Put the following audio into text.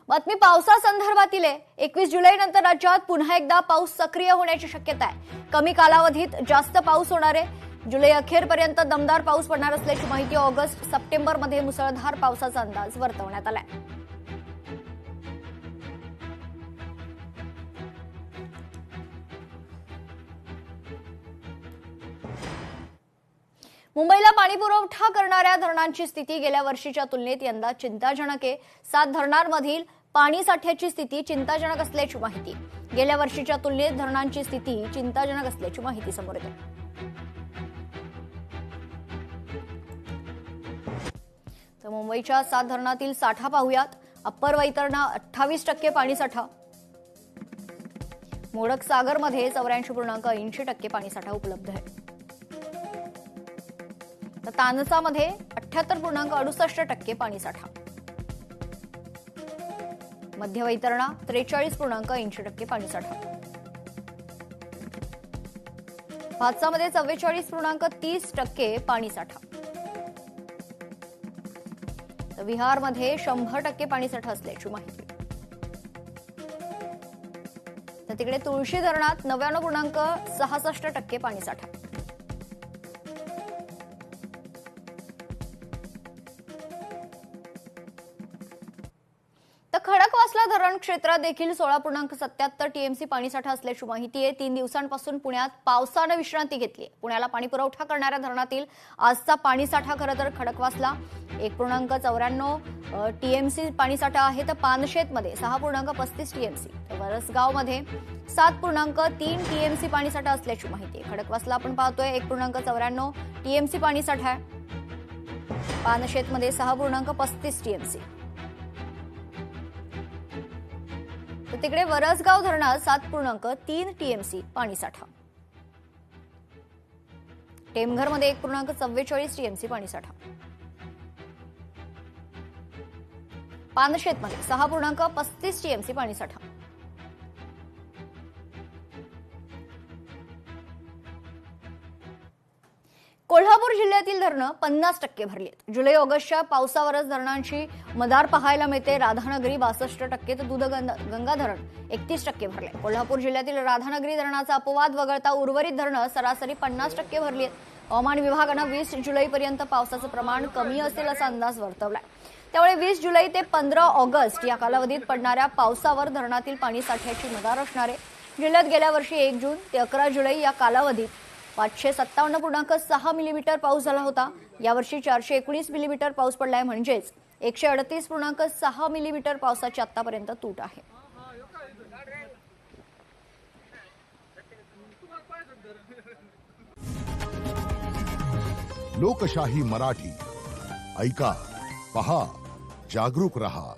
बातमी पावसासंदर्भातील आहे। 21 जुलैनंतर राज्यात पुन्हा एकदा पाऊस सक्रिय होण्याची शक्यता आहे। कमी कालावधीत जास्त पाऊस होणार आहे। जुलै अखेरपर्यंत दमदार पाऊस पडणार असल्याची माहिती ऑगस्ट सप्टेंबरमध्ये मुसळधार पावसाचा अंदाज वर्तवण्यात आलाय। मुंबईला पाणीपुरवठा करणाऱ्या धरणांची स्थिती गेल्या वर्षीच्या तुलनेत यंदा चिंताजनक आहे। 7 धरणांमधील पाणी साठ्याची स्थिती चिंताजनक असल्याची माहिती। गेल्या वर्षीच्या तुलनेत धरणांची स्थिती चिंताजनक असल्याची माहिती समोर येते। तर मुंबईच्या 7 धरणातील साठा पाहूयात। अप्पर वैतरणा 28% पाणी साठा, मोडक सागरमध्ये 84.80% पाणी साठा उपलब्ध आहे। तर तानसामध्ये 78.68% पाणी साठा, मध्य वैतरणा 43.80% पाणी साठा, भातसामध्ये 44.30% पाणी साठा, तर विहारमध्ये 100% पाणी साठा असल्याची माहिती। तर तिकडे तुळशी धरणात 99.66% पाणी साठा। तर खडकवासला धरण क्षेत्रात देखील 16.77 टीएमसी पाणीसाठा असल्याची माहिती आहे। 3 दिवसांपासून पुण्यात पावसाने विश्रांती घेतली आहे। पुण्याला पाणी पुरवठा करणाऱ्या धरणातील आजचा पाणीसाठा खरं तर खडकवासला 1.94 टीएमसी पाणीसाठा आहे। तर पानशेतमध्ये 6.35 टीएमसी, तर वरसगावमध्ये 7.3 टीएमसी पाणीसाठा असल्याची माहिती आहे। खडकवासला आपण पाहतोय 1.94 टीएमसी पाणीसाठा आहे। पानशेतमध्ये 6.35 टीएमसी, तर तिकडे वरसगाव धरणात 7.3 टीएमसी पाणीसाठा। टेमघरमध्ये 1.44 टीएमसी पाणीसाठा। पानशेतमध्ये 6.35 टीएमसी पाणीसाठा। कोल्हापूर जिल्ह्यातील धरणं 50% भरली आहेत। जुलै ऑगस्टच्या पावसावरच धरणांची मदार पाहायला मिळते। राधानगरी 62%, तर दूधगंगा धरण 31% भरले। कोल्हापूर जिल्ह्यातील राधानगरी धरणाचा अपवाद वगळता उर्वरित धरणं सरासरी 50% भरली आहेत। हवामान विभागानं 20 जुलैपर्यंत पावसाचं प्रमाण कमी असेल असा अंदाज वर्तवलाय। त्यामुळे 20 जुलै ते 15 ऑगस्ट या कालावधीत पडणाऱ्या पावसावर धरणातील पाणी साठ्याची मदार असणार आहे। जिल्ह्यात गेल्या वर्षी 1 जून ते 11 जुलै या कालावधीत 557.6 मिलीमीटर पाऊस झाला होता। यावर्षी 419 मिलीमीटर पाऊस पडलाय, म्हणजेच 138.6 मिलीमीटर पावसाची आतापर्यंत तूट आहे। लोकशाही मराठी ऐका, पहा, जागरूक रहा।